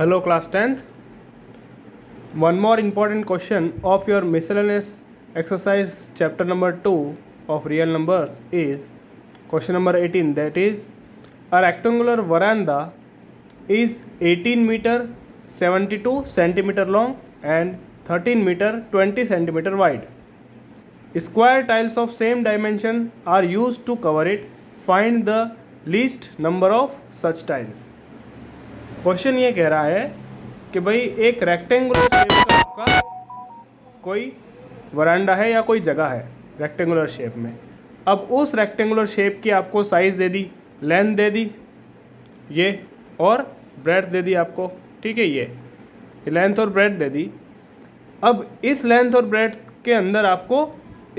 Hello class 10th. One more important question of your miscellaneous exercise chapter number 2 of real numbers is question number 18, that is a rectangular veranda is 18 meter 72 centimeter long and 13 meter 20 centimeter wide. Square tiles of same dimension are used to cover it. Find the least number of such tiles. Question ये कह रहा है कि भाई एक rectangular shape का आपका कोई वरांडा है या कोई जगह है रेक्टेंगुलर शेप में। अब उस रेक्टेंगुलर शेप की आपको साइज़ दे दी, लेंथ दे दी ये, और ब्रेड्थ दे दी आपको, ठीक है, ये लेंथ और ब्रेड्थ दे दी। अब इस लेंथ और ब्रेड्थ के अंदर आपको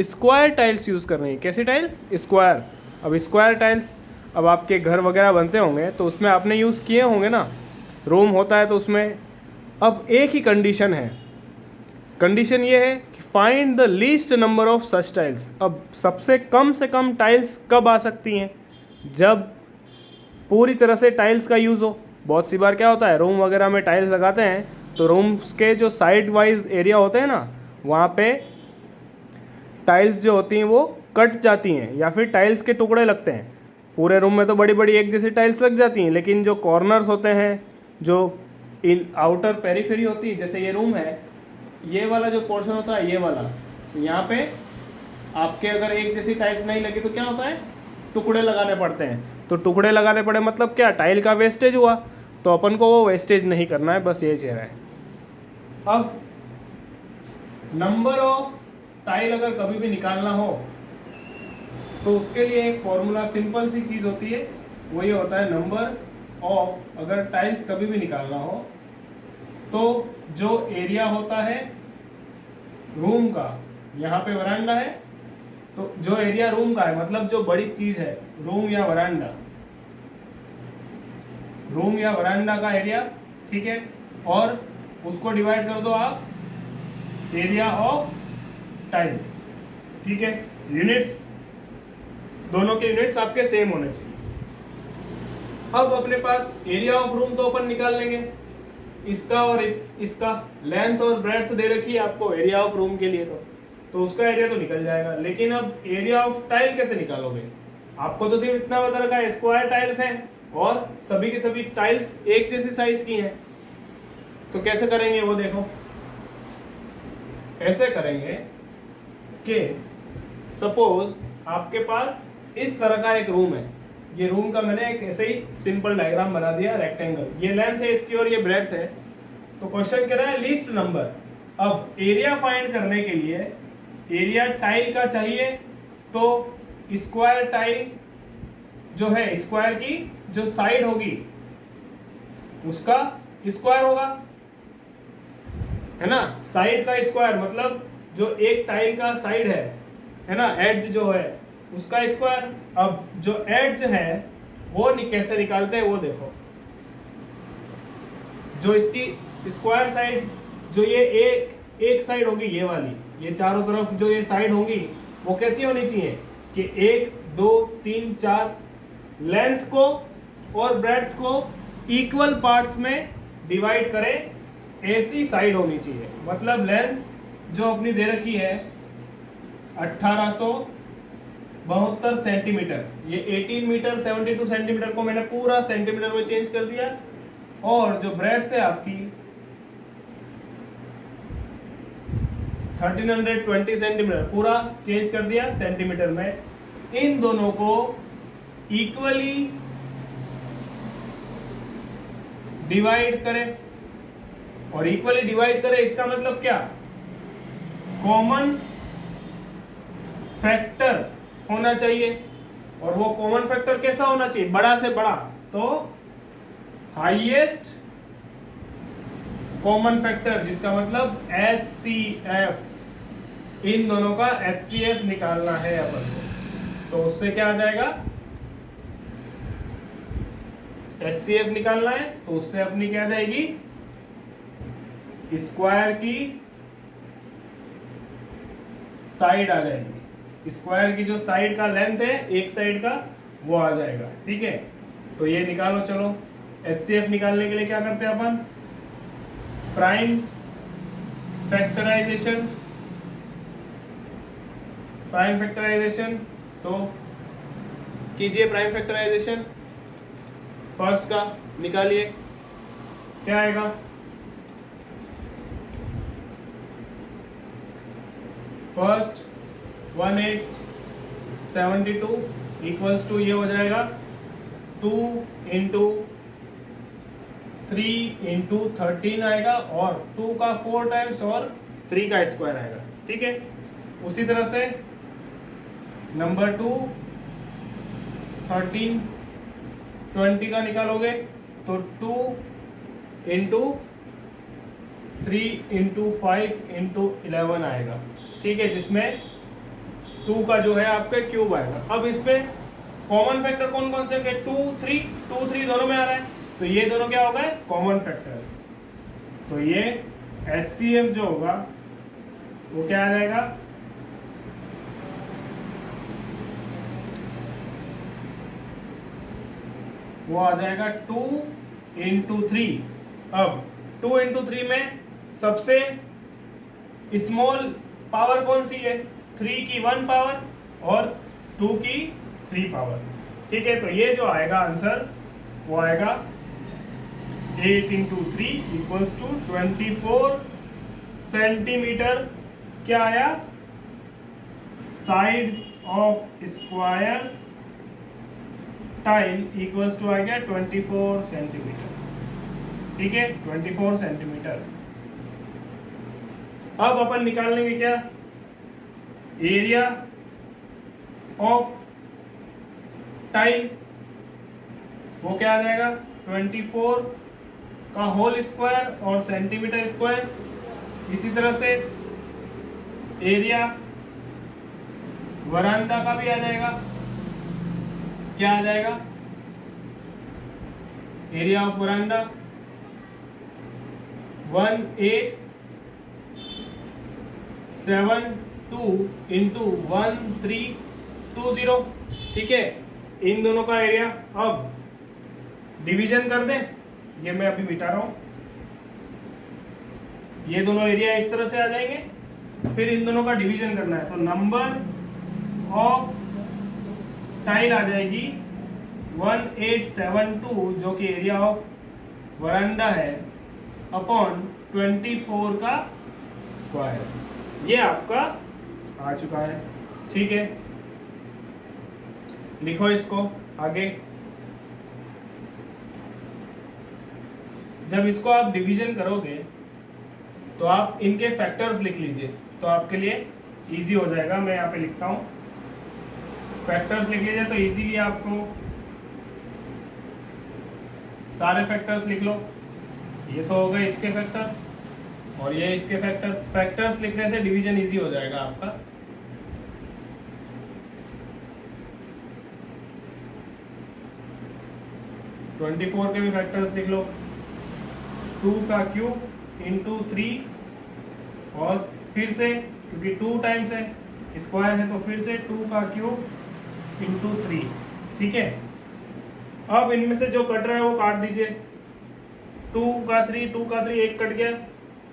स्क्वायर टाइल्स यूज़ करनी है। कैसी टाइल? स्क्वायर। अब स्क्वायर टाइल्स, अब आपके घर वगैरह बनते होंगे तो उसमें आपने यूज़ किए होंगे ना, रूम होता है तो उसमें। अब एक ही कंडीशन है, कंडीशन ये है कि find the least number of such tiles. अब सबसे कम से कम टाइल्स कब आ सकती हैं? जब पूरी तरह से टाइल्स का यूज़ हो। बहुत सी बार क्या होता है, रूम वगैरह में टाइल्स लगाते हैं तो रूम्स के जो साइड वाइज एरिया होते हैं ना, वहाँ पे टाइल्स जो होती हैं वो कट जाती हैं या फिर टाइल्स के टुकड़े लगते हैं। पूरे रूम में तो बड़ी बड़ी एक जैसी टाइल्स लग जाती हैं, लेकिन जो कॉर्नर्स होते हैं, जो इन आउटर पेरीफेरी होती है, जैसे ये रूम है, ये वाला जो पोर्शन होता है, ये वाला, यहाँ पे आपके अगर एक जैसी टाइल्स नहीं लगी तो क्या होता है, टुकड़े लगाने पड़ते हैं। तो टुकड़े लगाने पड़े मतलब क्या, टाइल का वेस्टेज हुआ। तो अपन को वो वेस्टेज नहीं करना है, बस ये चेहरा है। अब नंबर ऑफ टाइल अगर कभी भी निकालना हो तो उसके लिए एक फॉर्मूला, सिंपल सी चीज़ होती है, वो ये होता है नंबर ऑफ, अगर टाइल्स कभी भी निकालना हो तो जो एरिया होता है रूम का, यहाँ पे वरांडा है तो जो एरिया रूम का है, मतलब जो बड़ी चीज़ है, रूम या वरांडा, रूम या वरांडा का एरिया, ठीक है, और उसको डिवाइड कर दो आप एरिया ऑफ टाइल, ठीक है। यूनिट्स, दोनों के यूनिट्स आपके सेम होने चाहिए। अब अपने पास एरिया ऑफ रूम तो अपन निकाल लेंगे, इसका और इसका लेंथ और ब्रेड्थ दे रखी है आपको एरिया ऑफ रूम के लिए, तो उसका एरिया तो निकल जाएगा। लेकिन अब एरिया ऑफ टाइल कैसे निकालोगे? आपको तो सिर्फ इतना बता रखा है, स्क्वायर टाइल्स हैं और सभी की सभी टाइल्स एक जैसी साइज की हैं। तो कैसे करेंगे वो देखो। ऐसे करेंगे कि सपोज आपके पास इस तरह का एक रूम है, ये रूम का मैंने एक ऐसे ही सिंपल डायग्राम बना दिया, रेक्टेंगल, ये लेंथ है इसकी और ये ब्रेड्थ है। तो क्वेश्चन कह रहा है लीस्ट नंबर। अब एरिया फाइंड करने के लिए एरिया टाइल का चाहिए, तो स्क्वायर टाइल जो है, स्क्वायर की जो साइड होगी उसका स्क्वायर होगा, है ना। साइड का स्क्वायर मतलब जो एक टाइल का साइड है ना, एड्ज जो है उसका स्क्वायर। अब जो एड्ज है वो कैसे निकालते हैं वो देखो। जो इसकी स्क्वायर साइड, जो ये एक साइड होगी, ये वाली, ये चारों तरफ जो ये साइड होंगी वो कैसी होनी चाहिए कि 1 2 3 4 लेंथ को और ब्रेड्थ को इक्वल पार्ट्स में डिवाइड करें, ऐसी साइड होनी चाहिए। मतलब लेंथ जो अपनी दे रखी है 1872 सेंटीमीटर, ये 18 मीटर 72 सेंटीमीटर को मैंने पूरा सेंटीमीटर में चेंज कर दिया, और जो ब्रेड्थ है आपकी 1320 सेंटीमीटर पूरा चेंज कर दिया सेंटीमीटर में। इन दोनों को इक्वली डिवाइड करें, और इक्वली डिवाइड करें इसका मतलब क्या, कॉमन फैक्टर होना चाहिए। और वो कॉमन फैक्टर कैसा होना चाहिए, बड़ा से बड़ा, तो हाईएस्ट कॉमन फैक्टर, जिसका मतलब HCF, इन दोनों का HCF निकालना है अपन को। तो उससे क्या आ जाएगा, HCF निकालना है तो उससे अपनी क्या जाएगी, स्क्वायर की साइड आ जाएगी। स्क्वायर की जो साइड का लेंथ है एक साइड का, वो आ जाएगा, ठीक है। तो ये निकालो। चलो HCF निकालने के लिए क्या करते हैं अपन, प्राइम फैक्टराइजेशन, प्राइम फैक्टराइजेशन तो कीजिए प्राइम फैक्टराइजेशन। फर्स्ट का निकालिए, क्या आएगा? फर्स्ट 1872 इक्वल्स टू ये हो जाएगा 2 इंटू 3 इंटू 13 आएगा, और 2 का 4 टाइम्स और 3 का स्क्वायर आएगा। ठीक है, उसी तरह से नंबर 2 13 20 का निकालोगे तो 2 इंटू 3 इंटू 5 इंटू 11 आएगा। ठीक है, जिसमें 2 का जो है आपका क्यूब आएगा। अब इसमें कॉमन फैक्टर कौन कौन से होंगे? 2 3 दोनों में आ रहा है, तो ये दोनों क्या हो गए? Common factor. तो ये HCF जो होगा वो क्या आ जाएगा? वो आ जाएगा 2 इंटू 3। अब 2 इंटू 3 में सबसे स्मॉल पावर कौन सी है? 3 की 1 पावर और 2 की 3 पावर। ठीक है, तो ये जो आएगा आंसर वो आएगा 8 इंटू 3 इक्वल्स टू 24 सेंटीमीटर। क्या आया? Side of square tile equals two आ गया 24 सेंटीमीटर। ठीक है, 24 सेंटीमीटर। अब अपन निकाल लेंगे क्या? एरिया ऑफ टाइल, वो क्या आ जाएगा? 24 का होल स्क्वायर और सेंटीमीटर स्क्वायर। इसी तरह से एरिया वरांडा का भी आ जाएगा। क्या आ जाएगा? Area of veranda 1872 into 1320। ठीक है, इन दोनों का एरिया। अब डिवीजन कर दें, ये मैं अभी मिटा रहा हूं। ये दोनों एरिया इस तरह से आ जाएंगे, फिर इन दोनों का डिवीजन करना है, तो नंबर ऑफ टाइल आ जाएगी 1872 जो कि एरिया ऑफ वरांडा है अपॉन 24 का स्क्वायर। ये आपका आ चुका है। ठीक है, लिखो इसको आगे। जब इसको आप डिवीजन करोगे तो आप इनके फैक्टर्स लिख लीजिए, तो आपके लिए इजी हो जाएगा। मैं यहाँ पे लिखता हूँ, फैक्टर्स लिख लीजिए तो इजीली आपको सारे फैक्टर्स लिख लो। ये तो हो गए इसके फैक्टर और ये इसके फैक्टर। फैक्टर्स लिखने से डिवीजन इजी हो जाएगा आपका। ट्वेंटी 24 के भी फैक्टर्स लिख लो। 2 का क्यूब इंटू 3, और फिर से क्योंकि 2 टाइम्स है, स्क्वायर है, तो फिर से 2 का क्यूब इंटू 3। ठीक है, अब इनमें से जो कट रहा है वो काट दीजिए। 2 का 3 एक कट गया,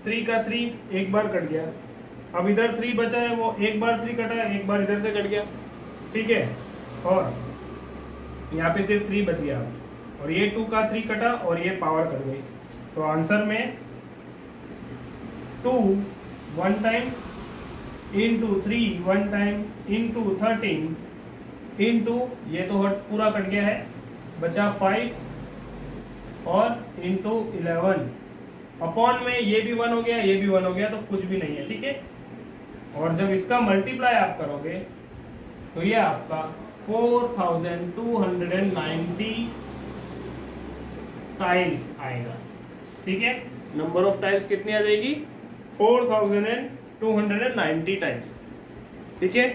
3 का 3 एक बार कट गया। अब इधर 3 बचा है, वो एक बार 3 कटा है, एक बार इधर से कट गया। ठीक है, और यहाँ पे सिर्फ 3 बच गया, और ये 2 का 3 कटा और ये पावर कट गई। तो आंसर में 2 1 time into 3 1 time into 13 into ये तो पूरा कट गया है, बचा 5 और इंटू 11 अपॉन में ये भी 1 हो गया, ये भी 1 हो गया, तो कुछ भी नहीं है। ठीक है, और जब इसका मल्टीप्लाई आप करोगे तो ये आपका 4290 टाइल्स आएगा। ठीक है, नंबर ऑफ टाइल्स कितनी आ जाएगी? 4290 टाइल्स। ठीक है,